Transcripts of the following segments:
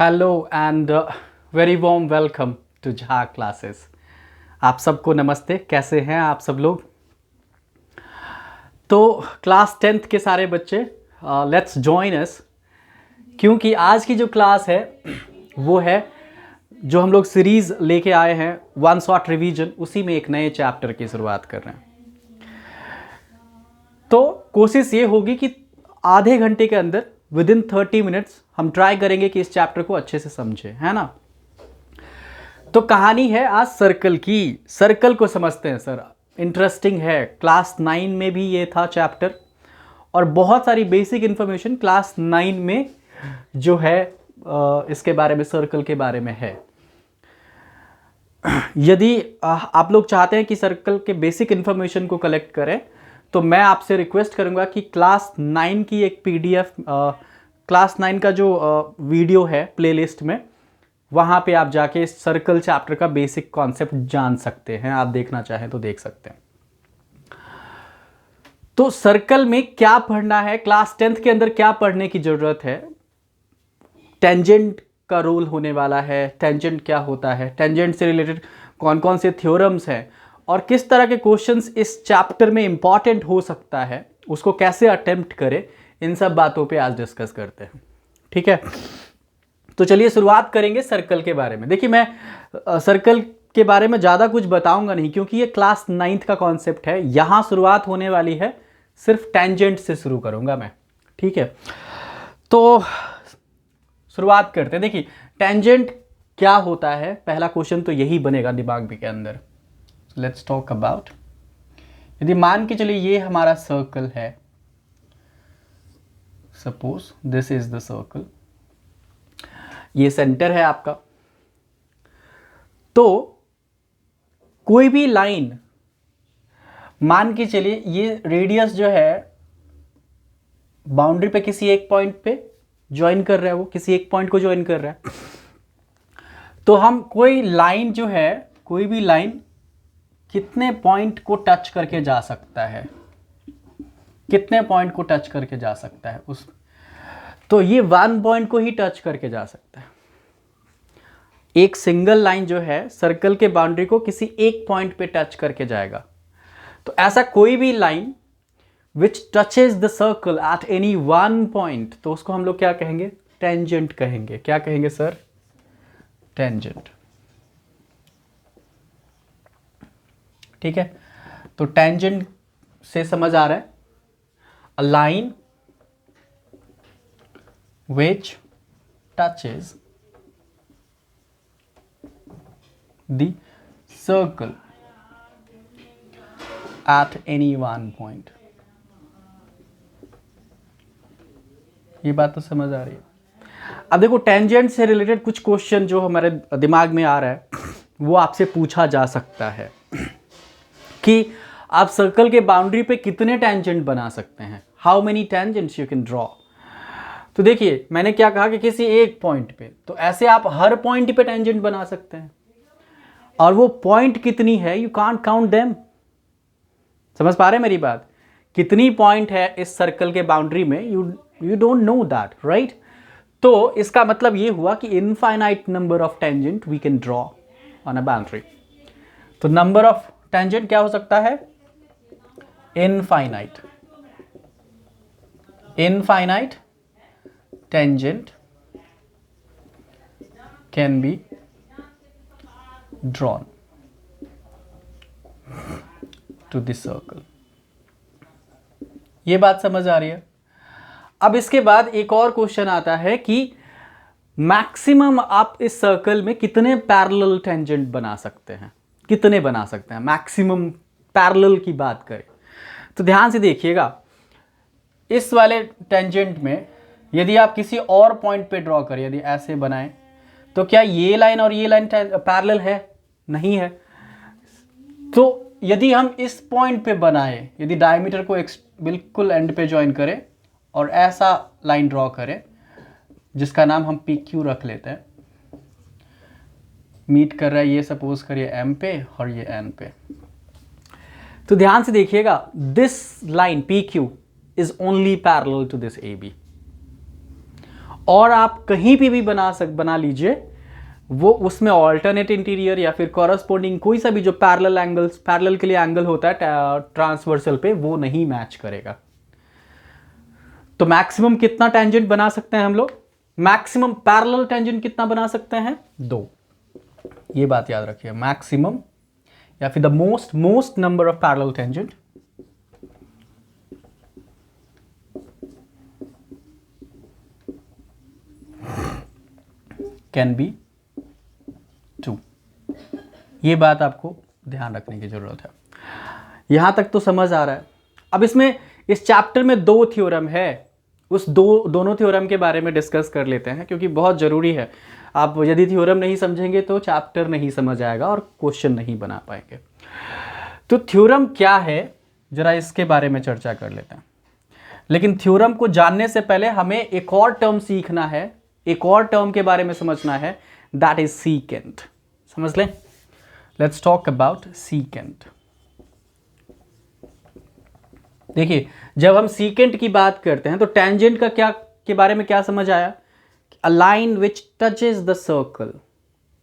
Hello and very warm welcome to Jha classes. आप सबको नमस्ते। कैसे हैं आप सब लोग? तो क्लास 10th के सारे बच्चे लेट्स जॉइन अस, क्योंकि आज की जो क्लास है वो है जो हम लोग सीरीज़ लेके आए हैं वन शॉट रिवीजन, उसी में एक नए चैप्टर की शुरुआत कर रहे हैं। तो कोशिश ये होगी कि आधे घंटे के अंदर विद इन 30 मिनट्स हम ट्राई करेंगे कि इस चैप्टर को अच्छे से समझें, है ना। तो कहानी है आज सर्कल की। सर्कल को समझते हैं सर, इंटरेस्टिंग है। क्लास 9 में भी ये था चैप्टर और बहुत सारी बेसिक इंफॉर्मेशन क्लास 9 में जो है इसके बारे में, सर्कल के बारे में है। यदि आप लोग चाहते हैं कि सर्कल के बेसिक इंफॉर्मेशन को कलेक्ट करें तो मैं आपसे रिक्वेस्ट करूंगा कि क्लास 9 की एक पीडीएफ, क्लास 9 का जो वीडियो है प्लेलिस्ट में, वहाँ पे आप जाके इस सर्कल चैप्टर का बेसिक कॉन्सेप्ट जान सकते हैं। आप देखना चाहें तो देख सकते हैं। तो सर्कल में क्या पढ़ना है, क्लास 10th के अंदर क्या पढ़ने की जरूरत है? टेंजेंट का रोल होने वाला है। टेंजेंट क्या होता है, टेंजेंट से रिलेटेड कौन कौन से थ्योरम्स हैं और किस तरह के क्वेश्चंस इस चैप्टर में इंपॉर्टेंट हो सकता है, उसको कैसे अटेम्प्ट करें, इन सब बातों पे आज डिस्कस करते हैं। ठीक है, तो चलिए शुरुआत करेंगे सर्कल के बारे में। देखिए, मैं सर्कल के बारे में ज़्यादा कुछ बताऊंगा नहीं, क्योंकि ये क्लास 9th का कॉन्सेप्ट है। यहाँ शुरुआत होने वाली है, सिर्फ टेंजेंट से शुरू करूंगा मैं। ठीक है, तो शुरुआत करते हैं। देखिए, टेंजेंट क्या होता है, पहला क्वेश्चन तो यही बनेगा दिमाग के अंदर। लेट्स टॉक अबाउट, यदि मान के चलिए ये हमारा सर्कल है, suppose this is the circle, ये सेंटर है आपका। तो कोई भी लाइन, मान के चलिए ये रेडियस जो है बाउंड्री पे किसी एक पॉइंट पे ज्वाइन कर रहा है, वो किसी एक पॉइंट को ज्वाइन कर रहा है। तो हम कोई लाइन जो है, कोई भी लाइन कितने पॉइंट को टच करके जा सकता है, कितने पॉइंट को टच करके जा सकता है उस, तो ये 1 पॉइंट को ही टच करके जा सकता है। एक सिंगल लाइन जो है सर्कल के बाउंड्री को किसी एक पॉइंट पे टच करके जाएगा। तो ऐसा कोई भी line which touches the circle at any 1 point, तो उसको हम लोग क्या कहेंगे? टेंजेंट कहेंगे। क्या कहेंगे सर? टेंजेंट। ठीक है, तो टेंजेंट से समझ आ रहा है, a line which touches the circle at any 1 point। ये बात तो समझ आ रही है। अब देखो, टेंजेंट से रिलेटेड कुछ क्वेश्चन जो हमारे दिमाग में आ रहा है वो आपसे पूछा जा सकता है कि आप सर्कल के बाउंड्री पे कितने टेंजेंट बना सकते हैं, how many tangents you can draw. तो देखिए, मैंने क्या कहा कि किसी एक पॉइंट पे, तो ऐसे आप हर पॉइंट पे टेंजेंट बना सकते हैं। और वो पॉइंट कितनी है, यू कांट काउंट देम। समझ पा रहे हैं मेरी बात? कितनी पॉइंट है इस सर्कल के बाउंड्री में, you don't know that, right. तो इसका मतलब ये हुआ कि infinite number of tangent we can draw on a boundary. तो नंबर ऑफ टेंजेंट क्या हो सकता है? Infinite. Infinite tangent can be drawn to this circle। ये बात समझ आ रही है? अब इसके बाद एक और क्वेश्चन आता है कि मैक्सिमम आप इस सर्कल में कितने पैरेलल टेंजेंट बना सकते हैं, कितने बना सकते हैं मैक्सिमम पैरेलल की बात करें। तो ध्यान से देखिएगा, इस वाले टेंजेंट में यदि आप किसी और पॉइंट पे ड्रॉ करें, यदि ऐसे बनाएं, तो क्या ये लाइन और ये लाइन पैरेलल है? नहीं है। तो यदि हम इस पॉइंट पे बनाएं, यदि डायमीटर को बिल्कुल एंड पे ज्वाइन करें और ऐसा लाइन ड्रॉ करें जिसका नाम हम पी क्यू रख लेते हैं, मीट कर रहा है ये सपोज करिए एम पे और ये एन पे, तो ध्यान से देखिएगा, this line P Q is only parallel to this A B. और आप कहीं भी बना लीजिए, वो उसमें ऑल्टरनेट इंटीरियर या फिर कॉरस्पॉन्डिंग कोई सा भी जो पैरेलल के लिए एंगल होता है ट्रांसवर्सल पे, वो नहीं मैच करेगा। तो मैक्सिमम कितना टेंजेंट बना सकते हैं हम लोग? मैक्सिमम पैरेलल टेंजेंट कितना बना सकते हैं? 2। ये बात याद रखिए, मैक्सिमम या फिर the most number of parallel tangent can B 2। ये बात आपको ध्यान रखने की जरूरत है। यहां तक तो समझ आ रहा है। अब इसमें इस चैप्टर में 2 थ्योरम है, उस दोनों थ्योरम के बारे में डिस्कस कर लेते हैं, क्योंकि बहुत जरूरी है। आप यदि थ्योरम नहीं समझेंगे तो चैप्टर नहीं समझ आएगा और क्वेश्चन नहीं बना पाएंगे। तो थ्योरम क्या है, जरा इसके बारे में चर्चा कर लेते हैं। लेकिन थ्योरम को जानने से पहले हमें एक और टर्म सीखना है, एक और टर्म के बारे में समझना है, दैट इज सीकेंट। समझ लें, लेट्स टॉक अबाउट सीकेंट। देखिए, जब हम सीकेंट की बात करते हैं तो टेंजेंट का क्या के बारे में क्या समझ आया? A line which touches the circle,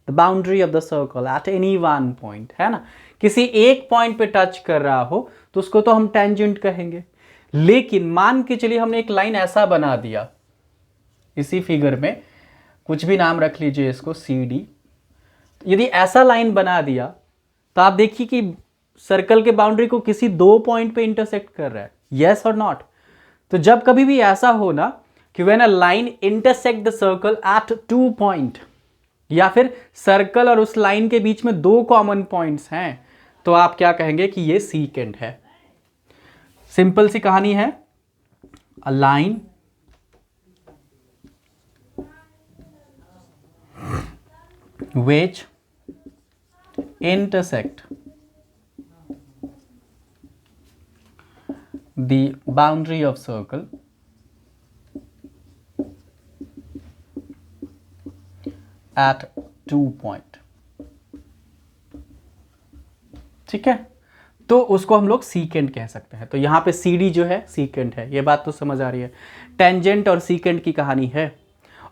the boundary of the circle at any one point, है ना। किसी एक पॉइंट पे टच कर रहा हो तो उसको तो हम टेंजेंट कहेंगे। लेकिन मान के चलिए हमने एक लाइन ऐसा बना दिया, इसी फिगर में कुछ भी नाम रख लीजिए इसको, CD। यदि ऐसा लाइन बना दिया तो आप देखिए कि सर्कल के बाउंड्री को किसी 2 पॉइंट पे इंटरसेक्ट कर रहा है, यस और नॉट। तो जब कभी भी ऐसा हो ना कि when a line intersect the circle eight 2 point, या फिर सर्कल और उस लाइन के बीच में 2 कॉमन पॉइंट्स हैं, तो आप क्या कहेंगे कि ये सीकेंट है। सिंपल सी कहानी है, a line which intersect the boundary of circle at 2 point। ठीक है, तो उसको हम लोग सीकेंट कह सकते हैं। तो यहां पे CD जो है सीकेंट है। ये बात तो समझ आ रही है। टेंजेंट और सीकेंट की कहानी है,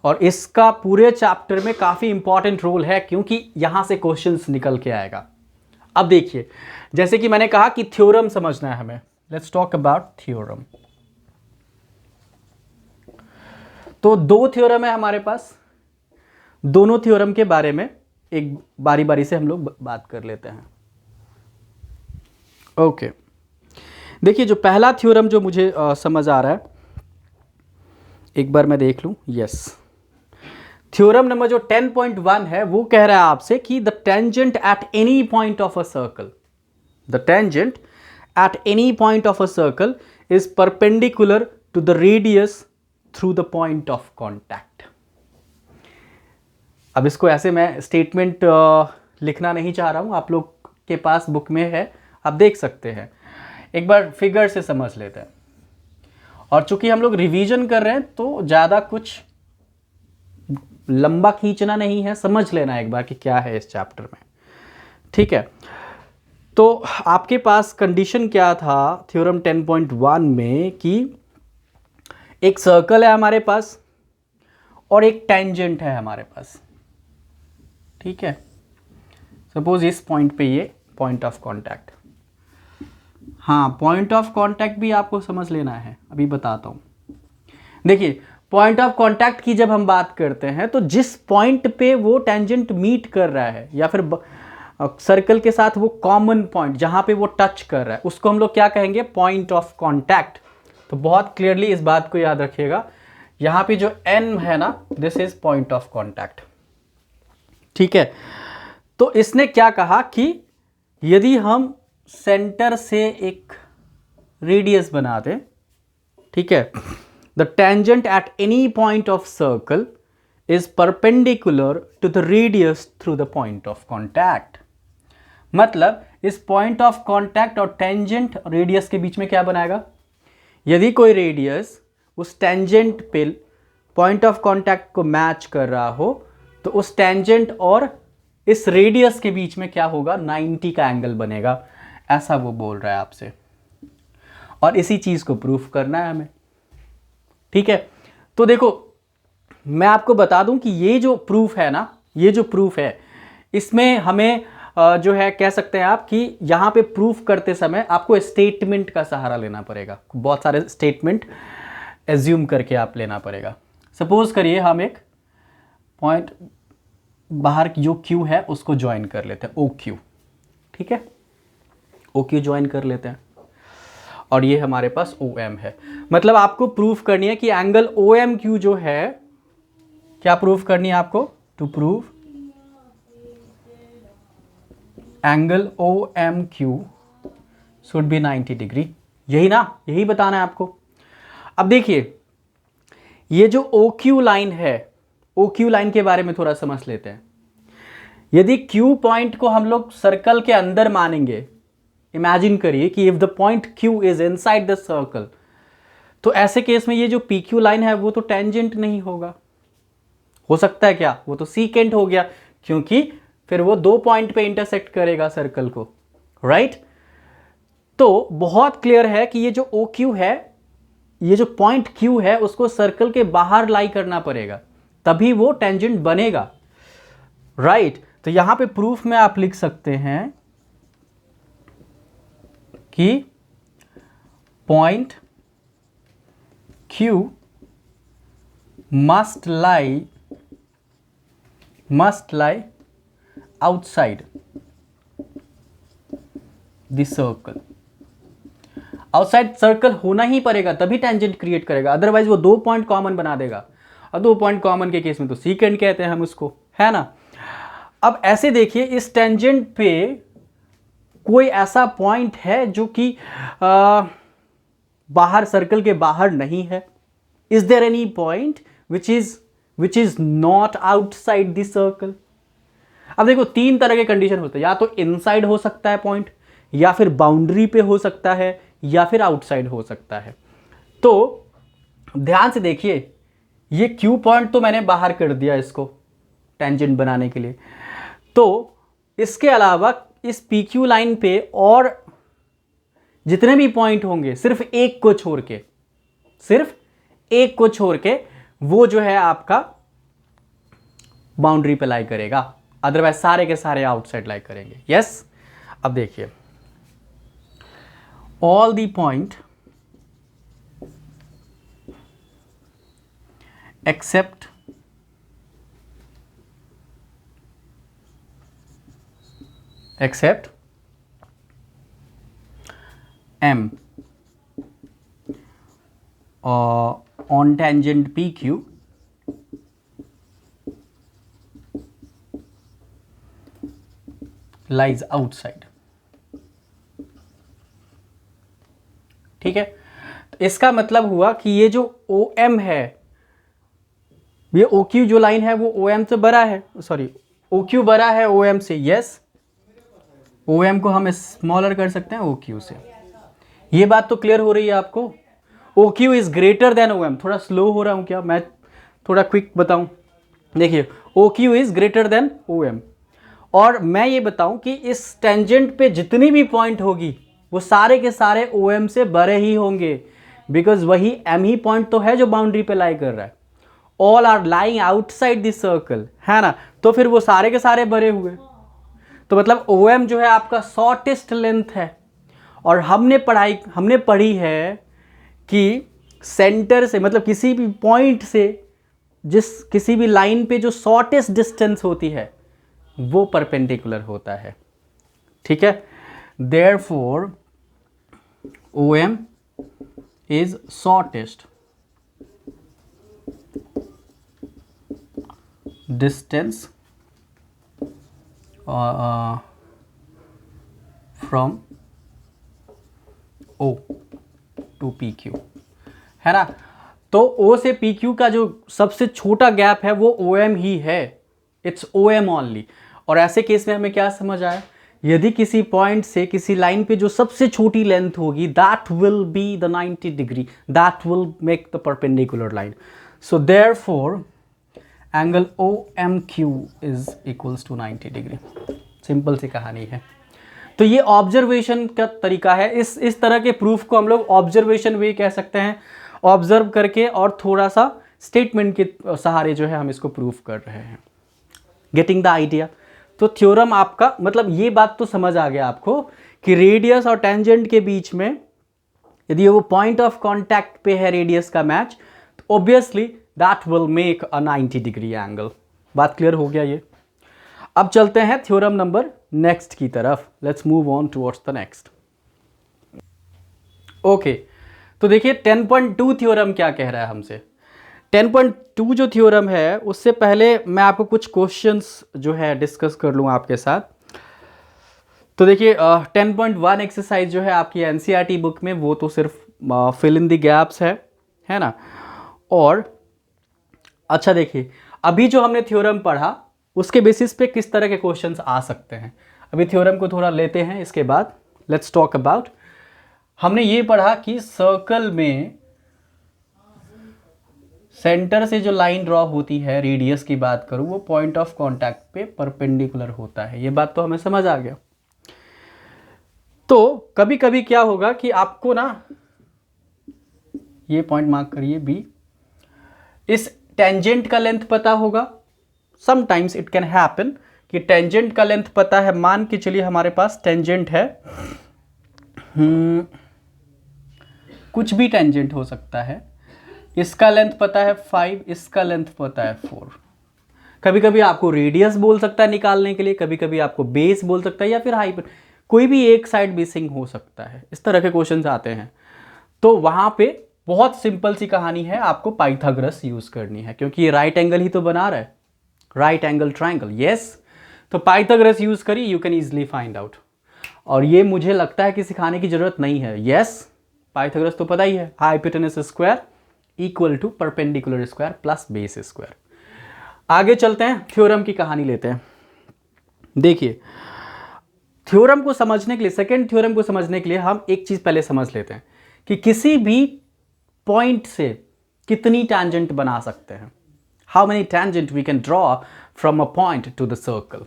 और इसका पूरे चैप्टर में काफी इंपॉर्टेंट रोल है, क्योंकि यहां से क्वेश्चंस निकल के आएगा। अब देखिए, जैसे कि मैंने कहा कि थ्योरम समझना है हमें, लेट्स टॉक अबाउट थ्योरम। तो 2 थ्योरम है हमारे पास, दोनों थ्योरम के बारे में एक बारी बारी से हम लोग बात कर लेते हैं। ओके, देखिए जो पहला थ्योरम जो मुझे समझ आ रहा है, एक बार मैं देख लूं। यस, थ्योरम नंबर जो 10.1 है वो कह रहा है आपसे कि the tangent at any point of a circle, the tangent at any point of a circle is perpendicular to the radius through the point of contact. अब इसको ऐसे मैं स्टेटमेंट लिखना नहीं चाह रहा हूं, आप लोग के पास बुक में है, आप देख सकते हैं। एक बार फिगर से समझ लेते हैं, और चूंकि हम लोग रिवीजन कर रहे हैं तो ज़्यादा कुछ लंबा खींचना नहीं है, समझ लेना एक बार कि क्या है इस चैप्टर में। ठीक है, तो आपके पास कंडीशन क्या था थ्योरम 10.1 में कि एक सर्कल है हमारे पास और एक टेंजेंट है हमारे पास। ठीक है, सपोज इस पॉइंट पे ये पॉइंट ऑफ कांटेक्ट, हाँ पॉइंट ऑफ कांटेक्ट भी आपको समझ लेना है, अभी बताता हूं। देखिए, पॉइंट ऑफ कांटेक्ट की जब हम बात करते हैं तो जिस पॉइंट पे वो टेंजेंट मीट कर रहा है या फिर सर्कल के साथ वो कॉमन पॉइंट जहां पे वो टच कर रहा है, उसको हम लोग क्या कहेंगे? Point of contact. तो बहुत क्लियरली इस बात को याद रखिएगा, यहां पे जो N है ना, this is point of contact. ठीक है, तो इसने क्या कहा कि यदि हम सेंटर से एक रेडियस बना दें, ठीक है, the tangent at any point of circle is perpendicular to the radius through the point of contact. मतलब इस पॉइंट ऑफ कांटेक्ट और टेंजेंट रेडियस के बीच में क्या बनाएगा? यदि कोई रेडियस उस टेंजेंट पे पॉइंट ऑफ कांटेक्ट को मैच कर रहा हो तो उस टेंजेंट और इस रेडियस के बीच में क्या होगा? 90 का एंगल बनेगा, ऐसा वो बोल रहा है आपसे, और इसी चीज को प्रूफ करना है हमें। ठीक है, तो देखो मैं आपको बता दूं कि ये जो प्रूफ है ना, ये जो प्रूफ है, इसमें हमें जो है कह सकते हैं आप कि यहाँ पे प्रूफ करते समय आपको स्टेटमेंट का सहारा लेना पड़ेगा। बहुत सारे स्टेटमेंट एज्यूम करके आप लेना पड़ेगा। सपोज करिए हम एक पॉइंट बाहर जो क्यू है उसको ज्वाइन कर लेते हैं, ओ क्यू, ठीक है, ओ क्यू ज्वाइन कर लेते हैं और ये हमारे पास ओ एम है। मतलब आपको प्रूफ करनी है कि एंगल ओ एम क्यू जो है, क्या प्रूफ करनी है आपको? To prove angle O M Q should be 90 degree. यही ना, यही बताना है आपको। अब देखिए ये जो ओ क्यू लाइन है, ओ क्यू लाइन के बारे में थोड़ा समझ लेते हैं। यदि क्यू पॉइंट को हम लोग सर्कल के अंदर मानेंगे, इमेजिन करिए कि if the point Q is inside the circle, तो ऐसे केस में ये जो पी क्यू लाइन है वो तो टेंजेंट नहीं होगा। हो सकता है क्या? वो तो सीकेंट हो गया, क्योंकि फिर वो 2 पॉइंट पे इंटरसेक्ट करेगा सर्कल को, राइट? तो बहुत क्लियर है कि ये जो ओ क्यू है, ये जो पॉइंट क्यू है, उसको सर्कल के बाहर लाई करना पड़ेगा, तभी वो टेंजेंट बनेगा, राइट? तो यहां पे प्रूफ में आप लिख सकते हैं कि point Q must lie outside the circle. Outside circle होना ही पड़ेगा, तभी टेंजेंट क्रिएट करेगा, अदरवाइज वो 2 पॉइंट कॉमन बना देगा। और 2 पॉइंट कॉमन के केस में तो सीकेंट कहते हैं हम उसको, है ना? अब ऐसे देखिए, इस टेंजेंट पे कोई ऐसा पॉइंट है जो कि बाहर, सर्कल के बाहर नहीं है? Is there any point which is not outside the circle? अब देखो 3 तरह के कंडीशन होते हैं, या तो इनसाइड हो सकता है पॉइंट, या फिर बाउंड्री पे हो सकता है, या फिर आउटसाइड हो सकता है। तो ध्यान से देखिए, ये क्यू पॉइंट तो मैंने बाहर कर दिया इसको टेंजेंट बनाने के लिए। तो इसके अलावा इस पी क्यू लाइन पे और जितने भी पॉइंट होंगे, सिर्फ एक को छोड़ के वो जो है आपका बाउंड्री पे लाई करेगा, अदरवाइज सारे के सारे आउटसाइड लाई करेंगे। यस? अब देखिए, all the point except M on tangent PQ lies outside। ठीक है? तो इसका मतलब हुआ कि ये जो OM है, ये OQ जो लाइन है वो OM से बड़ा है, सॉरी OQ बड़ा है OM से। यस, OM को हम स्मॉलर कर सकते हैं OQ से। ये बात तो क्लियर हो रही है आपको? OQ is greater than OM। थोड़ा स्लो हो रहा हूं क्या? मैं थोड़ा क्विक बताऊं। देखिए, OQ is greater than OM, और मैं ये बताऊं कि इस टेंजेंट पे जितनी भी पॉइंट होगी वो सारे के सारे OM से बड़े ही होंगे, बिकॉज वही M ही पॉइंट तो है जो बाउंड्री पे लाई कर रहा है। All are lying outside this circle, है ना? तो फिर वो सारे के सारे बड़े हुए। तो मतलब OM जो है आपका शॉर्टेस्ट लेंथ है, और हमने पढ़ी है कि सेंटर से, मतलब किसी भी पॉइंट से, किसी भी लाइन पे जो शॉर्टेस्ट डिस्टेंस होती है वो परपेंडिकुलर होता है। ठीक है? Therefore, OM is shortest distance from O to PQ, है ना? तो O से PQ का जो सबसे छोटा गैप है वो OM ही है, इट्स OM ओनली। और ऐसे केस में हमें क्या समझ आया? यदि किसी पॉइंट से किसी लाइन पे जो सबसे छोटी लेंथ होगी, that will be the 90 degree, that will make the perpendicular line. So therefore angle OMQ is equals to 90 degree. Simple सी कहानी है। तो ये ऑब्जर्वेशन का तरीका है। इस तरह के प्रूफ को हम लोग ऑब्जर्वेशन वे कह सकते हैं। ऑब्जर्व करके और थोड़ा सा स्टेटमेंट के सहारे जो है हम इसको प्रूव कर रहे हैं। Getting the idea. तो थ्योरम आपका मतलब ये बात तो समझ आ गया आपको कि रेडियस और टेंजेंट के बीच में यदि वो पॉइंट ऑफ कांटेक्ट पे है रेडियस का मैच, तो obviously that will make a 90 degree angle. बात क्लियर हो गया ये। अब चलते हैं थ्योरम नंबर नेक्स्ट की तरफ। Let's move on towards the next. Okay, तो देखिए 10.2 थ्योरम क्या कह रहा है हमसे। 10.2 जो थ्योरम है उससे पहले मैं आपको कुछ क्वेश्चंस जो है डिस्कस कर लूँ आपके साथ। तो देखिए 10.1 एक्सरसाइज जो है आपकी एनसीईआरटी बुक में, वो तो सिर्फ फिल इन द गैप्स है ना। और अच्छा देखिए, अभी जो हमने थ्योरम पढ़ा उसके बेसिस पे किस तरह के क्वेश्चंस आ सकते हैं। अभी थ्योरम को थोड़ा लेते हैं, इसके बाद लेट्स टॉक अबाउट। हमने ये पढ़ा कि सर्कल में सेंटर से जो लाइन ड्रॉ होती है, रेडियस की बात करूं, वो पॉइंट ऑफ कांटेक्ट पे परपेंडिकुलर होता है। ये बात तो हमें समझ आ गया। तो कभी कभी क्या होगा कि आपको ना, ये पॉइंट मार्क करिए बी, इस टेंजेंट का लेंथ पता होगा। समटाइम्स इट कैन हैपन कि टेंजेंट का लेंथ पता है। मान के चलिए हमारे पास टेंजेंट है, कुछ भी टेंजेंट हो सकता है। इसका लेंथ पता है 5, इसका लेंथ पता है 4। कभी कभी आपको रेडियस बोल सकता है निकालने के लिए, कभी कभी आपको बेस बोल सकता है, या फिर हाइपर, कोई भी एक साइड बेसिंग हो सकता है। इस तरह के क्वेश्चंस आते हैं। तो वहां पे बहुत सिंपल सी कहानी है, आपको पाइथागोरस यूज करनी है, क्योंकि ये राइट एंगल ही तो बना रहा है, राइट एंगल ट्राइंगल। यस, तो पाइथागोरस यूज करिए, you can easily find out. और ये मुझे लगता है कि सिखाने की जरूरत नहीं है। यस, पाइथागोरस तो पता ही है, hypotenuse square equal to perpendicular square plus base square. आगे चलते हैं, थ्योरम की कहानी लेते हैं। देखिए, थ्योरम को समझने के लिए, सेकंड थ्योरम को समझने के लिए हम एक चीज पहले समझ लेते हैं कि किसी भी पॉइंट से कितनी टैंजेंट बना सकते हैं। How many tangent we can draw from a point to the circle.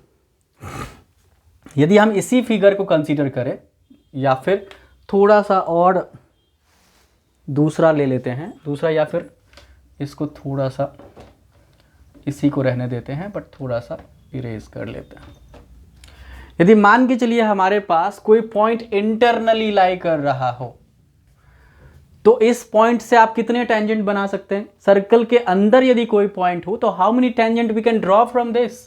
यदि हम इसी फिगर को कंसीडर करें, या फिर थोड़ा सा और दूसरा ले लेते हैं, दूसरा, या फिर इसको थोड़ा सा, इसी को रहने देते हैं बट थोड़ा सा इरेज कर लेते हैं। यदि मान के चलिए हमारे पास कोई पॉइंट इंटरनली लाई कर रहा हो, तो इस पॉइंट से आप कितने टेंजेंट बना सकते हैं। सर्कल के अंदर यदि कोई पॉइंट हो, तो how many tangent we can draw from this.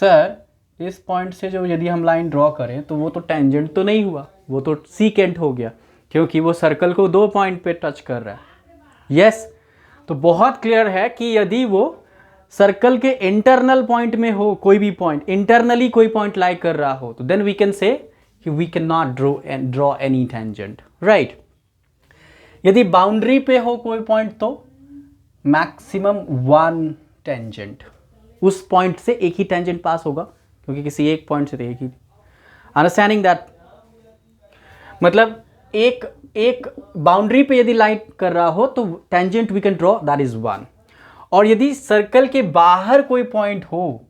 Sir, इस पॉइंट से जो यदि हम लाइन ड्रॉ करें तो वो तो टेंजेंट तो नहीं हुआ, वो तो सीकेंट हो गया, क्योंकि वो सर्कल को 2 पॉइंट पे टच कर रहा है। यस, तो बहुत क्लियर है कि यदि वो सर्कल के इंटरनल पॉइंट में हो, कोई भी पॉइंट इंटरनली कोई पॉइंट लाई कर रहा हो, तो देन वी कैन से कि we can not draw any tangent, right. यदि बाउंड्री पे हो कोई पॉइंट, तो मैक्सिमम 1 टेंजेंट, उस पॉइंट से एक ही टेंजेंट पास होगा, क्योंकि किसी एक पॉइंट से तो एक ही। अंडरस्टैंडिंग दैट, मतलब एक बाउंड्री पे यदि लाइन कर रहा हो तो tangent we can draw, that is 1। और यदि सर्कल के बाहर कोई पॉइंट हो,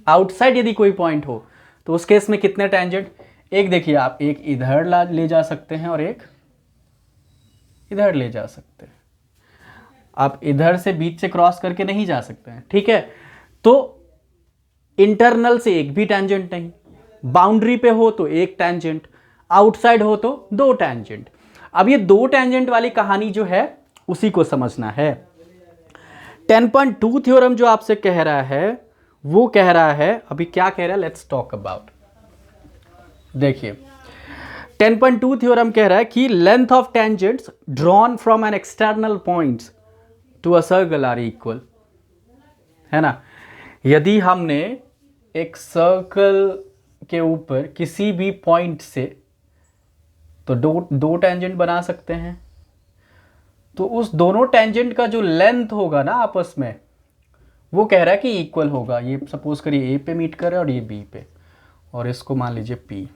आउटसाइड यदि कोई पॉइंट हो, तो उस केस में कितने टेंजेंट। एक देखिए, आप एक इधर ले जा सकते हैं और एक इधर ले जा सकते हैं। आप इधर से बीच से क्रॉस करके नहीं जा सकते हैं, ठीक है। तो इंटरनल से एक भी टेंजेंट नहीं, बाउंड्री पे हो तो एक टेंजेंट, आउटसाइड हो तो 2 टेंजेंट। अब ये 2 टेंजेंट वाली कहानी जो है उसी को समझना है। 10.2 थ्योरम जो आपसे कह रहा है, वो कह रहा है, अभी क्या कह रहा है, लेट्स टॉक अबाउट। देखिए 10.2 थ्योरम कह रहा है कि length of tangents drawn from an external points to a circle are equal, है ना। यदि हमने एक सर्कल के ऊपर किसी भी पॉइंट से तो दो टेंजेंट बना सकते हैं, तो उस दोनों टेंजेंट का जो लेंथ होगा ना आपस में, वो कह रहा है कि इक्वल होगा। ये सपोज करिए ए पे मीट कर रहा है और ये बी पे, और इसको मान लीजिए पी,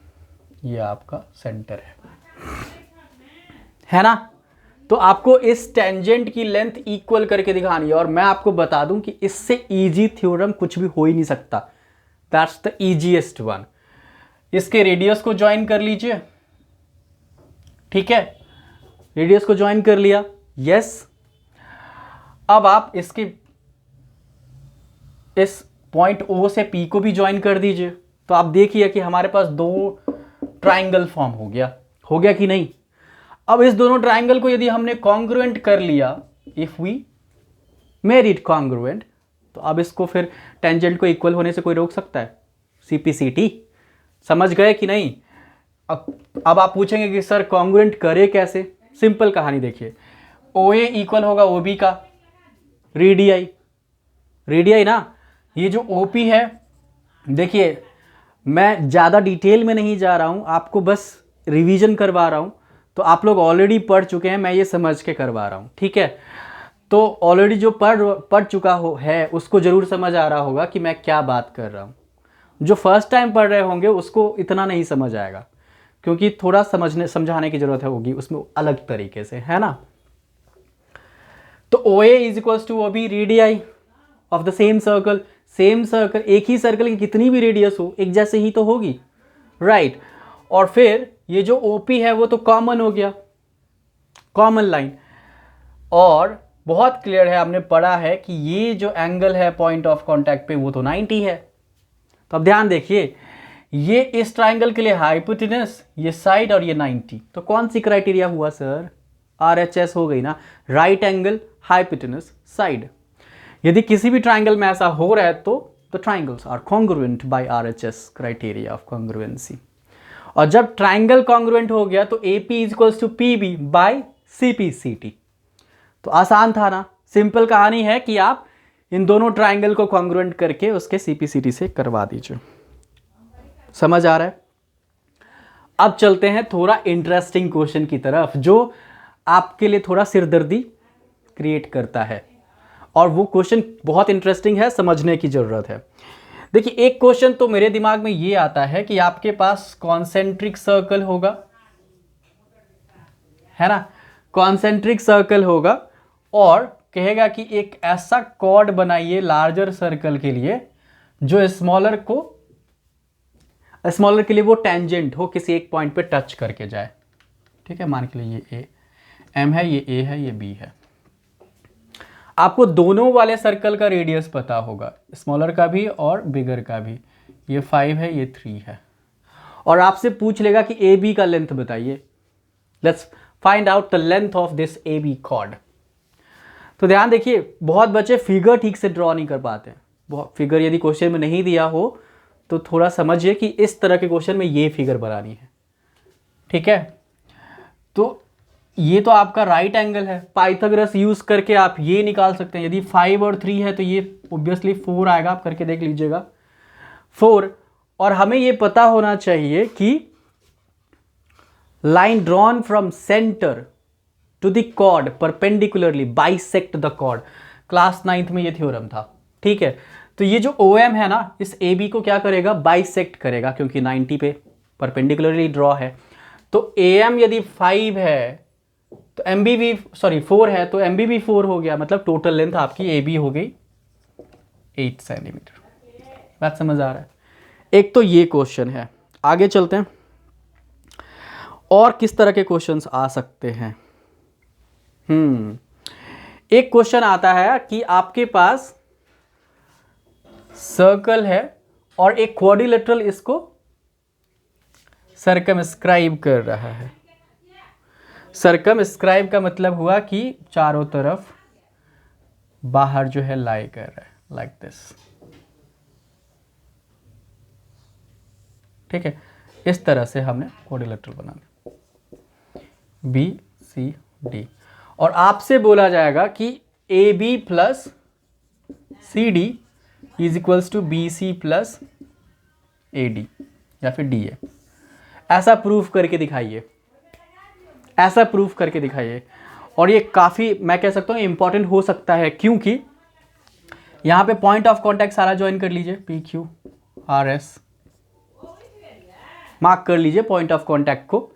ये आपका सेंटर है ना। तो आपको इस टेंजेंट की लेंथ इक्वल करके दिखानी है, और मैं आपको बता दूं कि इससे इजी थ्योरम कुछ भी हो ही नहीं सकता। That's the easiest one. इसके रेडियस को ज्वाइन कर लीजिए, ठीक है, रेडियस को ज्वाइन कर लिया, यस। अब आप इसके इस पॉइंट O से P को भी ज्वाइन कर दीजिए, तो आप देखिए कि हमारे पास दो ट्राइंगल फॉर्म हो गया कि नहीं। अब इस दोनों ट्राइंगल को यदि हमने कॉन्ग्रुएंट कर लिया, if we made it congruent, तो अब इसको फिर टेंजेंट को इक्वल होने से कोई रोक सकता है? CPCT। समझ गए कि नहीं? अब आप पूछेंगे कि सर कॉन्ग्रुएंट करे कैसे? सिंपल कहानी देखिए, OA इक्वल होगा OB का रेडियाई ना। ये जो OP है, देखिए मैं ज़्यादा डिटेल में नहीं जा रहा हूँ, आपको बस रिवीजन करवा रहा हूँ, तो आप लोग ऑलरेडी पढ़ चुके हैं, मैं ये समझ के करवा रहा हूँ, ठीक है। तो ऑलरेडी जो पढ़ चुका है उसको ज़रूर समझ आ रहा होगा कि मैं क्या बात कर रहा हूँ। जो फर्स्ट टाइम पढ़ रहे होंगे उसको इतना नहीं समझ आएगा, क्योंकि थोड़ा समझाने की ज़रूरत होगी उसमें अलग तरीके से, है ना। तो OA is equals to OB radii of the same circle. Same circle, एक ही सर्कल की कितनी भी रेडियस हो एक जैसे ही तो होगी, राइट। और फिर ये जो OP है वो तो कॉमन हो गया, कॉमन लाइन। और बहुत क्लियर है, हमने पढ़ा है कि ये जो एंगल है पॉइंट ऑफ कांटेक्ट पे वो तो 90 है। तो अब ध्यान देखिए, ये इस ट्राइंगल के लिए हाइपोटेनस, ये साइड और ये 90, तो कौन सी क्राइटेरिया हुआ सर? RHS हो गई ना, राइट एंगल हाइपोटेनस साइड। यदि किसी भी ट्राइंगल में ऐसा हो रहा है तो the triangles are congruent by RHS criteria of congruency. और जब ट्राइंगल कॉन्ग्रुएंट हो गया तो AP is equals to PB by CPCT। तो आसान था ना, सिंपल कहानी है कि आप इन दोनों ट्राइंगल को कॉन्ग्रुएंट करके उसके CPCT से करवा दीजिए। समझ आ रहा है? अब चलते हैं थोड़ा इंटरेस्टिंग क्वेश्चन की तरफ, जो आपके लिए थोड़ा सिरदर्दी क्रिएट करता है, और वो क्वेश्चन बहुत इंटरेस्टिंग है, समझने की जरूरत है। देखिए, एक क्वेश्चन तो मेरे दिमाग में ये आता है कि आपके पास कॉन्सेंट्रिक सर्कल होगा, है ना, कॉन्सेंट्रिक सर्कल होगा, और कहेगा कि एक ऐसा कॉर्ड बनाइए लार्जर सर्कल के लिए जो स्मॉलर के लिए वो टेंजेंट हो, किसी एक पॉइंट पे टच करके जाए, ठीक है। मान के लिए ये M है, ये A है, ये B है। आपको दोनों वाले सर्कल का रेडियस पता होगा, स्मॉलर का भी और बिगर का भी। ये 5 है, ये 3 है, और आपसे पूछ लेगा कि AB का लेंथ बताइए। Let's find out the length of this AB chord. तो ध्यान देखिए, बहुत बच्चे फिगर ठीक से ड्रॉ नहीं कर पाते हैं। बहुत फिगर यदि क्वेश्चन में नहीं दिया हो तो थोड़ा समझिए कि इस तरह के क्वेश्चन में ये फिगर बनानी है, ठीक है। तो ये तो आपका राइट एंगल है, पाइथागोरस यूज करके आप ये निकाल सकते हैं। यदि 5 और 3 है तो ये ऑब्वियसली 4 आएगा, आप करके देख लीजिएगा 4। और हमें ये पता होना चाहिए कि line drawn from centre to the chord perpendicularly bisect the chord. Class 9th में ये थ्योरम था, ठीक है। तो ये जो OM है ना, इस AB को क्या करेगा? बाइसेक्ट करेगा, क्योंकि 90 पे परपेंडिकुलरली ड्रॉ है। तो AM यदि 5 है तो MB भी 4 है, तो MB भी 4 हो गया, मतलब टोटल लेंथ आपकी AB हो गई 8 सेंटीमीटर। बात समझ आ रहा है? एक तो ये क्वेश्चन है। आगे चलते हैं, और किस तरह के क्वेश्चंस आ सकते हैं। एक क्वेश्चन आता है कि आपके पास सर्कल है और एक क्वाड्रिलेटरल इसको सर्कमस्क्राइब कर रहा है। सर्कमस्क्राइब का मतलब हुआ कि चारों तरफ बाहर जो है लाई कर रहा है, लाइक दिस, ठीक है। इस तरह से हमने क्वाड्रिलेटरल बनाना, BCD, और आपसे बोला जाएगा कि AB plus CD is equals to BC plus AD या फिर DA। ऐसा प्रूफ करके दिखाइए, ऐसा प्रूफ करके दिखाइए। और ये काफ़ी, मैं कह सकता हूँ इंपॉर्टेंट हो सकता है, क्योंकि यहाँ पे पॉइंट ऑफ कांटेक्ट सारा ज्वाइन कर लीजिए, PQRS मार्क कर लीजिए पॉइंट ऑफ कांटेक्ट को।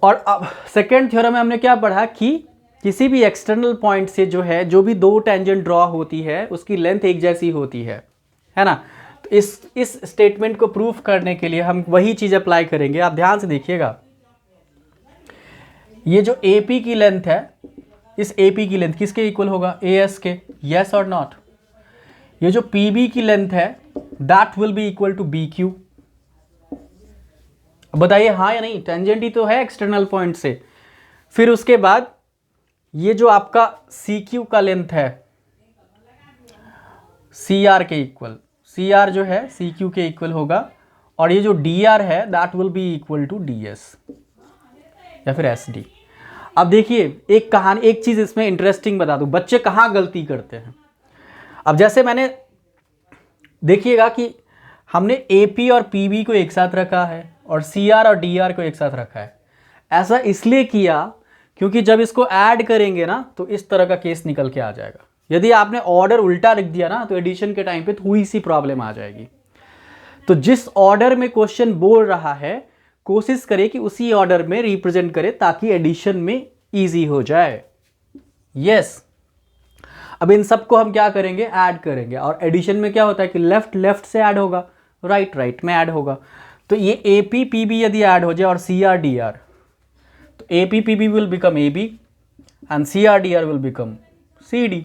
और अब सेकेंड थ्योरम में हमने क्या पढ़ा कि किसी भी एक्सटर्नल पॉइंट से जो है, जो भी दो टेंजेंट ड्रॉ होती है उसकी लेंथ एक जैसी होती है ना। तो इस स्टेटमेंट को प्रूफ करने के लिए हम वही चीज़ अप्लाई करेंगे। आप ध्यान से देखिएगा, ये जो AP की लेंथ है इस AP की लेंथ किसके इक्वल होगा, AS के, यस और नॉट। ये जो PB की लेंथ है that will be equal to BQ। बताइए हाँ या नहीं, टेंजेंट ही तो है एक्सटर्नल पॉइंट से। फिर उसके बाद ये जो आपका CQ का लेंथ है CR के इक्वल, CR जो है CQ के इक्वल होगा, और ये जो DR है that will be equal to DS या फिर SD। अब देखिए एक कहानी, एक चीज़ इसमें इंटरेस्टिंग बता दूं, बच्चे कहाँ गलती करते हैं। अब जैसे मैंने देखिएगा कि हमने AP और PB को एक साथ रखा है और CR और DR को एक साथ रखा है। ऐसा इसलिए किया क्योंकि जब इसको ऐड करेंगे ना तो इस तरह का केस निकल के आ जाएगा। यदि आपने ऑर्डर उल्टा लिख दिया ना तो एडिशन के टाइम पे थोड़ी सी प्रॉब्लम आ जाएगी। तो जिस ऑर्डर में क्वेश्चन बोल रहा है कोशिश करें कि उसी ऑर्डर में रिप्रेजेंट करें ताकि एडिशन में इजी हो जाए। यस अब इन सबको हम क्या करेंगे, ऐड करेंगे, और एडिशन में क्या होता है कि लेफ्ट लेफ्ट से ऐड होगा, राइट राइट में ऐड होगा। तो ये AP PB यदि ऐड हो जाए और CR DR, तो AP PB will become AB and CR DR will become CD।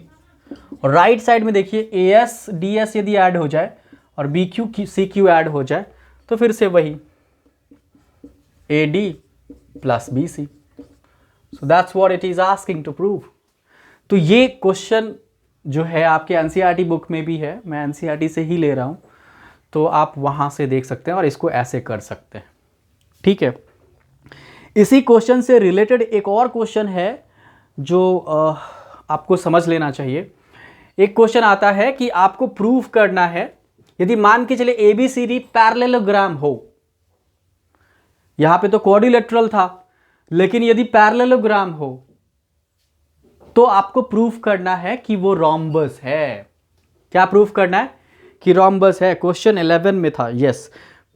और राइट साइड में देखिए AS DS यदि ऐड हो जाए और BQ CQ ऐड हो जाए तो फिर से वही AD plus BC। So that's what it is asking to prove. तो ये क्वेश्चन जो है आपके NCERT बुक में भी है, मैं NCERT से ही ले रहा हूँ, तो आप वहाँ से देख सकते हैं और इसको ऐसे कर सकते हैं। ठीक है, इसी क्वेश्चन से रिलेटेड एक और क्वेश्चन है जो आपको समझ लेना चाहिए। एक क्वेश्चन आता है कि आपको प्रूफ करना है यदि मान के चले ABCD पैरेललोग्राम हो, यहां पे तो क्वाड्रिलेटरल था, लेकिन यदि पैरेललोग्राम हो तो आपको प्रूफ करना है कि वो रोम्बस है। क्या प्रूफ करना है कि रोम्बस है, क्वेश्चन 11 में था। Yes,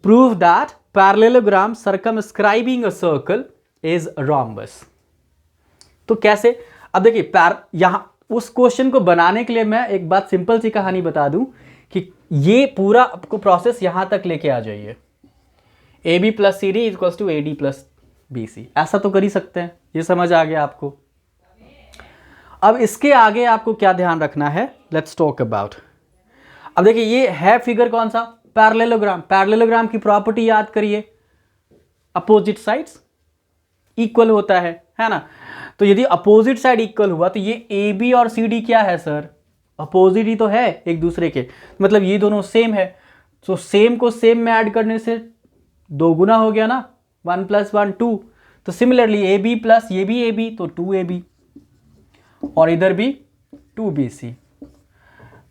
prove that parallelogram circumscribing a circle is rhombus. तो कैसे, अब देखिए यहां उस क्वेश्चन को बनाने के लिए मैं एक बात सिंपल सी कहानी बता दूं कि ये पूरा आपको प्रोसेस यहां तक लेके आ जाइए, AB plus CD equals to AD plus BC। ऐसा तो कर ही सकते हैं, ये समझ आ गया आपको। अब इसके आगे आपको क्या ध्यान रखना है, लेट्स टॉक अबाउट। अब देखिए ये है फिगर कौन सा, पैरेललोग्राम। पैरेललोग्राम की प्रॉपर्टी याद करिए, अपोजिट साइड्स इक्वल होता है ना। तो यदि अपोजिट साइड इक्वल हुआ तो ये AB और CD क्या है सर, अपोजिट ही तो है एक दूसरे के, मतलब ये दोनों सेम है। तो सेम को सेम में ऐड करने से 2 गुना हो गया ना, 1 + 1 2। तो सिमिलरली AB प्लस ये भी AB तो 2AB, और इधर भी 2BC।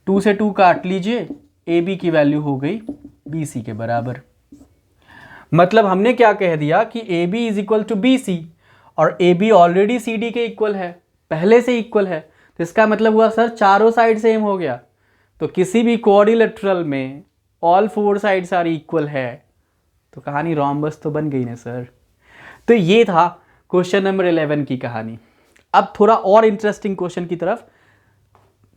2 से 2 काट लीजिए, AB की वैल्यू हो गई BC के बराबर। मतलब हमने क्या कह दिया कि AB is equal to BC, और AB ऑलरेडी CD के इक्वल है, पहले से इक्वल है। तो इसका मतलब हुआ सर चारों साइड सेम हो गया। तो किसी भी क्वाड्रिलेटरल में ऑल 4 साइड्स आर इक्वल है तो कहानी रोम्बस तो बन गई ना सर। तो ये था क्वेश्चन नंबर 11 की कहानी। अब थोड़ा और इंटरेस्टिंग क्वेश्चन की तरफ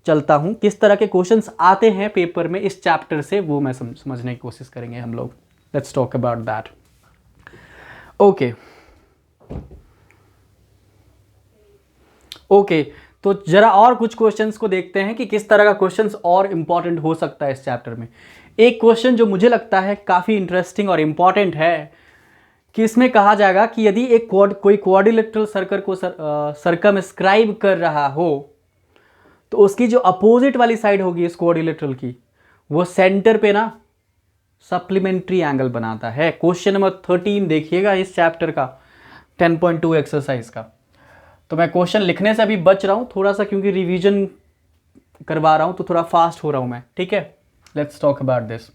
चलता हूं, किस तरह के क्वेश्चंस आते हैं पेपर में इस चैप्टर से वो मैं समझने की कोशिश करेंगे हम लोग। Let's talk about that. Okay, तो जरा और कुछ क्वेश्चंस को देखते हैं कि किस तरह का क्वेश्चंस और इंपॉर्टेंट हो सकता है इस चैप्टर में। एक क्वेश्चन जो मुझे लगता है काफ़ी इंटरेस्टिंग और इंपॉर्टेंट है कि इसमें कहा जाएगा कि यदि एक कोई क्वाड्रिलेटरल सर्कल को सर्कमस्क्राइब कर रहा हो तो उसकी जो अपोजिट वाली साइड होगी इस क्वाड्रिलेटरल की, वो सेंटर पे ना सप्लीमेंट्री एंगल बनाता है। क्वेश्चन नंबर 13 देखिएगा इस चैप्टर का, 10.2 एक्सरसाइज का। तो मैं क्वेश्चन लिखने से अभी बच रहा हूँ थोड़ा सा, क्योंकि रिवीजन करवा रहा हूँ तो थोड़ा फास्ट हो रहा हूँ मैं। ठीक है, लेट्स टॉक अबाउट दिस।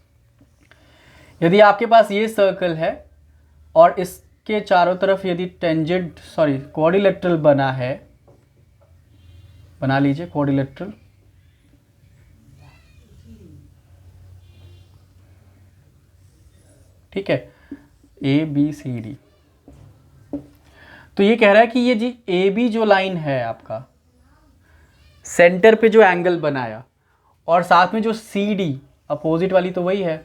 यदि आपके पास ये सर्कल है और इसके चारों तरफ यदि क्वाड्रिलेटरल बना है, बना लीजिए क्वाड्रिलेटरल। ठीक है, ABCD। तो ये कह रहा है कि ये जी AB जो लाइन है आपका, सेंटर पे जो एंगल बनाया, और साथ में जो CD अपोजिट वाली तो वही है,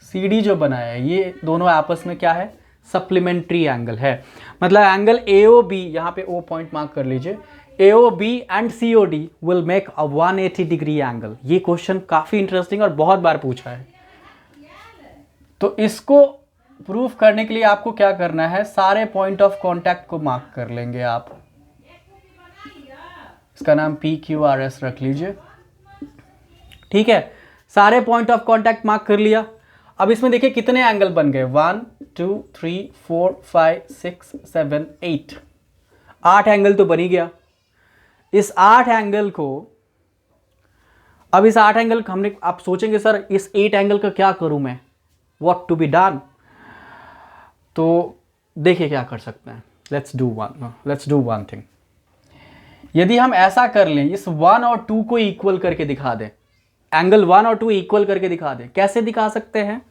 CD जो बनाया है, ये दोनों आपस में क्या है, सप्लीमेंट्री एंगल है। मतलब एंगल AOB, यहाँ पे O पॉइंट मार्क कर लीजिए, AOB and COD will make a 180 degree angle. ये क्वेश्चन काफ़ी इंटरेस्टिंग और बहुत बार पूछा है। तो इसको प्रूफ करने के लिए आपको क्या करना है, सारे पॉइंट ऑफ कांटेक्ट को मार्क कर लेंगे आप। इसका नाम PQRS रख लीजिए, ठीक है। सारे पॉइंट ऑफ कांटेक्ट मार्क कर लिया। अब इसमें देखिए कितने एंगल बन गए, 1 2 3 4 5 6 7 8, 8 एंगल तो बन ही गया। इस 8 एंगल को, अब इस 8 एंगल हमने, आप सोचेंगे सर इस 8 एंगल का क्या करूं मैं, व्हाट टू बी डन। तो देखिए क्या कर सकते हैं, लेट्स डू वन थिंग। यदि हम ऐसा कर लें, इस 1 और 2 को इक्वल करके दिखा दें, एंगल 1 और 2 इक्वल करके दिखा दें, कैसे दिखा सकते हैं,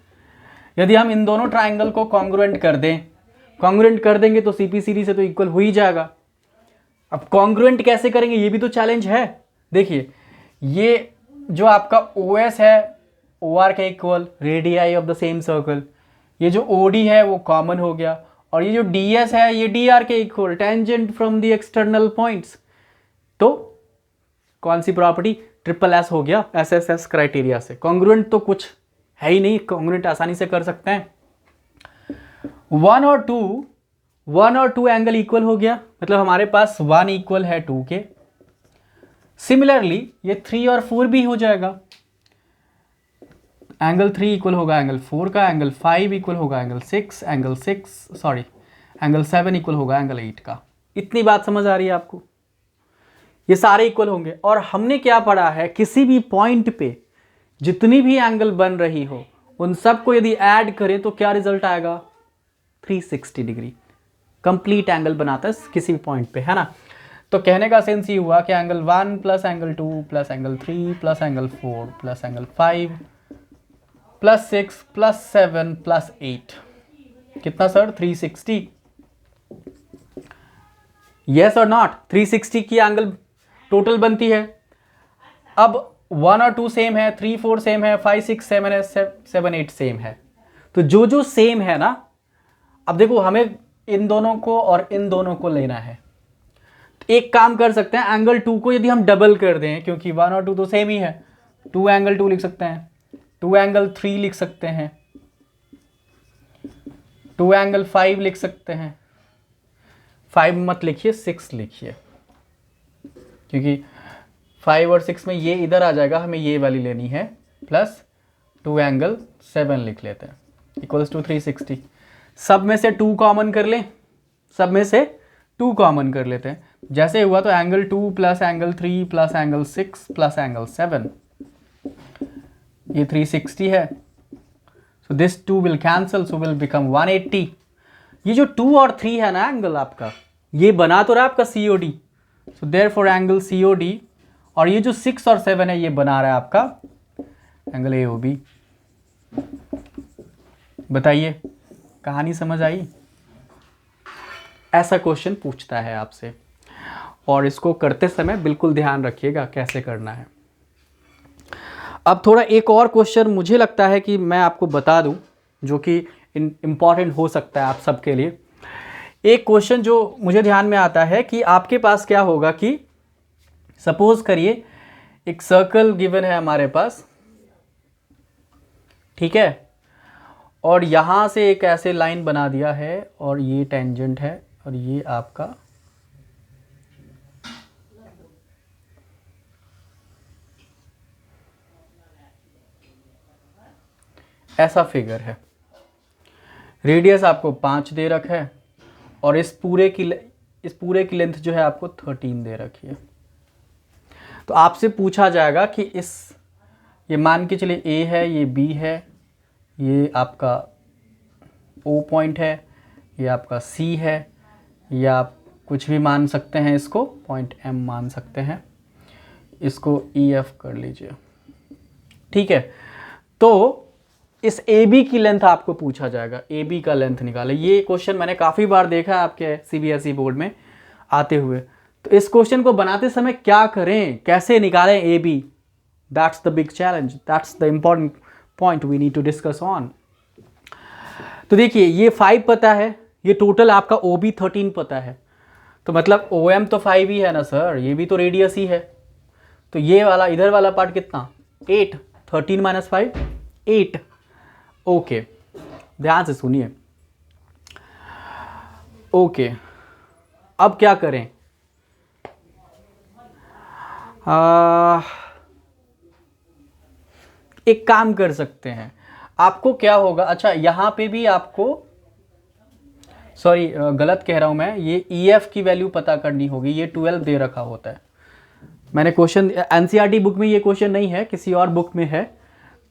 यदि हम इन दोनों ट्राइंगल को कॉन्ग्रुएंट कर दें, कॉन्ग्रुएंट कर देंगे तो CPCD से तो इक्वल हो ही जाएगा। अब कॉन्ग्रुएंट कैसे करेंगे, ये भी तो चैलेंज है। देखिए ये जो आपका OS है OR के equal, radii of the same circle, ये जो OD है वो कॉमन हो गया, और ये जो DS है ये DR के equal, tangent from the external points. तो कौन सी प्रॉपर्टी, SSS हो गया SSS क्राइटेरिया से। कॉन्ग्रुएंट तो कुछ है ही नहीं, कॉन्ग्रुएंट आसानी से कर सकते हैं। 1 और 2 एंगल इक्वल हो गया, मतलब हमारे पास 1 इक्वल है 2 के। सिमिलरली ये 3 और 4 भी हो जाएगा, एंगल 3 इक्वल होगा एंगल 4 का, एंगल 5 इक्वल होगा एंगल 6, एंगल 7 इक्वल होगा एंगल 8 का। इतनी बात समझ आ रही है आपको, ये सारे इक्वल होंगे। और हमने क्या पढ़ा है, किसी भी पॉइंट पे जितनी भी एंगल बन रही हो उन सबको यदि ऐड करें तो क्या रिजल्ट आएगा, 360 डिग्री कंप्लीट एंगल बनाता है किसी भी पॉइंट पे, है ना। तो कहने का सेंस ये हुआ कि angle 1 plus angle 2 plus angle 3 plus angle 4 plus angle 5 plus 6 plus 7 plus 8 कितना सर, 360। यस और नॉट, 360 की एंगल टोटल बनती है। अब 1 और 2 सेम है, 3 4 सेम है, 5 6 7 है, 7 8 सेम है। तो जो सेम है ना, अब देखो हमें इन दोनों को और इन दोनों को लेना है। तो एक काम कर सकते हैं, एंगल 2 को यदि हम डबल कर दें, क्योंकि 1 और 2 तो सेम ही है, 2 एंगल 2 लिख सकते हैं, 2 एंगल 3 लिख सकते हैं, 2 एंगल 5 लिख सकते हैं। 5 मत लिखिए, 6 लिखिए, क्योंकि 5 और 6 में ये इधर आ जाएगा, हमें ये वाली लेनी है, प्लस 2 एंगल 7 लिख लेते हैं, इक्वल्स टू 360। सब में से 2 कॉमन कर लें, सब में से 2 कॉमन कर लेते हैं। जैसे हुआ तो angle 2 plus angle 3 plus angle 6 plus angle 7, ये 360 है। So this 2 will cancel, so will become 180। ये जो 2 और 3 है ना एंगल आपका, ये बना तो रहा आपका COD, सो देयरफॉर एंगल COD, और ये जो 6 और 7 है ये बना रहा है आपका एंगल AOB। बताइए कहानी समझ आई? ऐसा क्वेश्चन पूछता है आपसे, और इसको करते समय बिल्कुल ध्यान रखिएगा कैसे करना है। अब थोड़ा एक और क्वेश्चन मुझे लगता है कि मैं आपको बता दूं, जो कि इम्पॉर्टेंट हो सकता है आप सबके लिए। एक क्वेश्चन जो मुझे ध्यान में आता है कि आपके पास क्या होगा कि सपोज करिए एक सर्कल गिवन है हमारे पास, ठीक है, और यहाँ से एक ऐसे लाइन बना दिया है, और ये टेंजेंट है, और ये आपका ऐसा फिगर है। रेडियस आपको 5 दे रखा है, और इस पूरे की लेंथ जो है आपको 13 दे रखी है। तो आपसे पूछा जाएगा कि ये मान के चलिए A है, ये B है, ये आपका O पॉइंट है, ये आपका C है, या आप कुछ भी मान सकते हैं, इसको पॉइंट M मान सकते हैं, इसको EF कर लीजिए, ठीक है। तो इस AB की लेंथ आपको पूछा जाएगा, AB का लेंथ निकाले। ये क्वेश्चन मैंने काफ़ी बार देखा है आपके CBSE बोर्ड में आते हुए। तो इस क्वेश्चन को बनाते समय क्या करें, कैसे निकालें AB, that's the big challenge, that's the important point we need to discuss on. तो देखिए ये 5 पता है, ये टोटल आपका OB 13 पता है। तो मतलब OM तो 5 ही है ना सर, ये भी तो रेडियस ही है, तो ये वाला इधर वाला पार्ट कितना 8, 13 माइनस 5 8। ओके, ध्यान से सुनिए। ओके, अब क्या करें, एक काम कर सकते हैं, आपको क्या होगा, अच्छा यहाँ पे भी आपको, सॉरी गलत कह रहा हूँ मैं, ये EF की वैल्यू पता करनी होगी, ये 12 दे रखा होता है। मैंने क्वेश्चन NCERT बुक में ये क्वेश्चन नहीं है, किसी और बुक में है,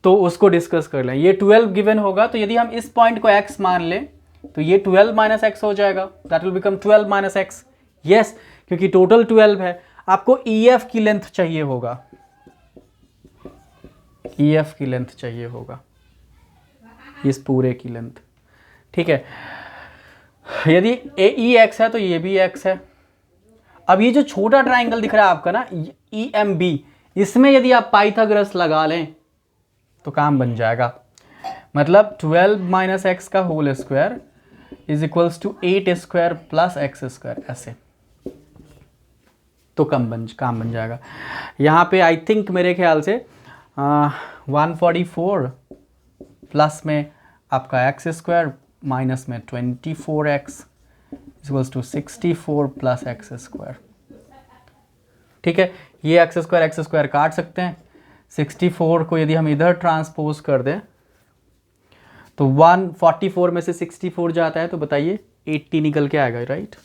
तो उसको डिस्कस कर लें। ये 12 गिवन होगा, तो यदि हम इस पॉइंट को x मान लें तो ये 12 माइनस एक्स हो जाएगा, that will become 12 minus x. Yes, क्योंकि टोटल 12 है। आपको EF की लेंथ चाहिए होगा, EF की लेंथ चाहिए होगा, इस पूरे की लेंथ, ठीक है। यदि AE x है तो ये भी x है। अब ये जो छोटा ट्राइंगल दिख रहा है आपका ना EMB, इसमें यदि आप पाइथागोरस लगा लें तो काम बन जाएगा। मतलब 12 माइनस एक्स का whole square is equals to 8 square plus x square, ऐसे तो काम बन जाएगा। यहाँ पे आई थिंक मेरे ख्याल से 144 प्लस में आपका एक्स स्क्वायर माइनस में 24x equals to 64 plus x square, ठीक है। ये एक्स स्क्वायर काट सकते हैं। 64 को यदि हम इधर ट्रांसपोज कर दें तो 144 में से 64 जाता है तो बताइए 80 निकल के आएगा, राइट,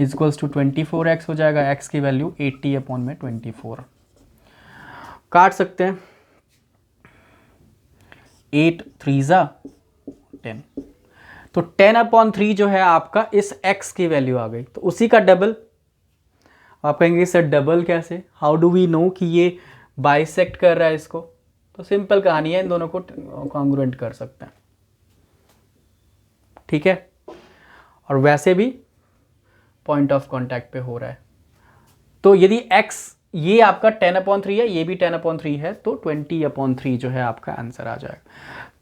इक्वल्स टू 24x हो जाएगा। x की वैल्यू 80 अपॉन में 24 काट सकते हैं, 8 3 जा 10, तो 10 अपॉन 3 जो है आपका इस x की वैल्यू आ गई, तो उसी का डबल। आप कहेंगे सर डबल कैसे, हाउ डू वी नो कि ये बाइसेक्ट कर रहा है इसको, तो सिंपल कहानी है, इन दोनों को कॉन्ग्रुएंट कर सकते हैं, ठीक है। और वैसे भी पॉइंट ऑफ कांटेक्ट पे हो रहा है, तो यदि x ये आपका 10/3 है, ये भी 10/3 है, तो 20/3 जो है आपका आंसर आ जाएगा।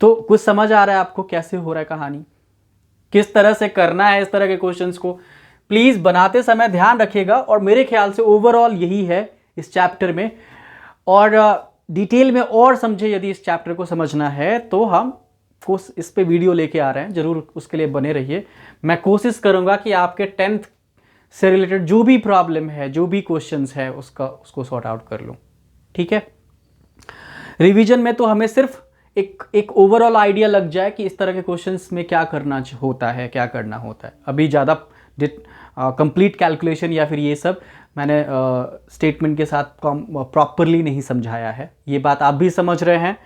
तो कुछ समझ आ रहा है आपको कैसे हो रहा है कहानी, किस तरह से करना है इस तरह के क्वेश्चंस को। प्लीज बनाते समय ध्यान रखिएगा, और मेरे ख्याल से ओवरऑल यही है इस चैप्टर में। और डिटेल में और समझे यदि इस चैप्टर को समझना है तो हम इस पे वीडियो लेके आ रहे हैं, जरूर उसके लिए बने रहिए। मैं कोशिश करूंगा कि आपके 10th से रिलेटेड जो भी प्रॉब्लम है, जो भी क्वेश्चंस है, उसको सॉर्ट आउट कर लूं, ठीक है। रिवीजन में तो हमें सिर्फ एक ओवरऑल आइडिया लग जाए कि इस तरह के क्वेश्चंस में क्या करना होता है, क्या करना होता है। अभी ज़्यादा कंप्लीट कैलकुलेशन या फिर ये सब मैंने स्टेटमेंट के साथ प्रॉपरली नहीं समझाया है। ये बात आप भी समझ रहे हैं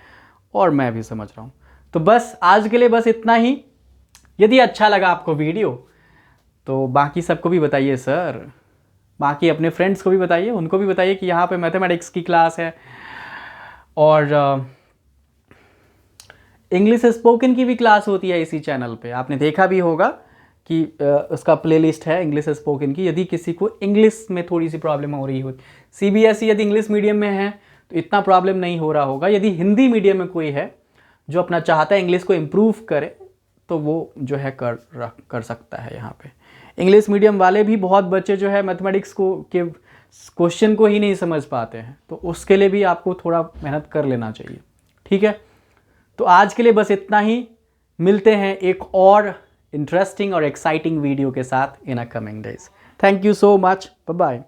और मैं भी समझ रहा हूँ। तो बस आज के लिए बस इतना ही। यदि अच्छा लगा आपको वीडियो तो बाकी सबको भी बताइए सर, बाकी अपने फ्रेंड्स को भी बताइए, उनको भी बताइए कि यहाँ पे मैथमेटिक्स की क्लास है। और इंग्लिश स्पोकन की भी क्लास होती है इसी चैनल पे, आपने देखा भी होगा कि उसका प्लेलिस्ट है इंग्लिश स्पोकन की। यदि किसी को इंग्लिश में थोड़ी सी प्रॉब्लम हो रही हो, CBSE यदि इंग्लिश मीडियम में है तो इतना प्रॉब्लम नहीं हो रहा होगा। यदि हिंदी मीडियम में कोई है जो अपना चाहता है इंग्लिश को इम्प्रूव करे तो वो जो है कर सकता है। यहाँ पे इंग्लिश मीडियम वाले भी बहुत बच्चे जो है मैथमेटिक्स के क्वेश्चन को ही नहीं समझ पाते हैं, तो उसके लिए भी आपको थोड़ा मेहनत कर लेना चाहिए, ठीक है। तो आज के लिए बस इतना ही, मिलते हैं एक और इंटरेस्टिंग और एक्साइटिंग वीडियो के साथ in a coming days. Thank you so much, bye bye.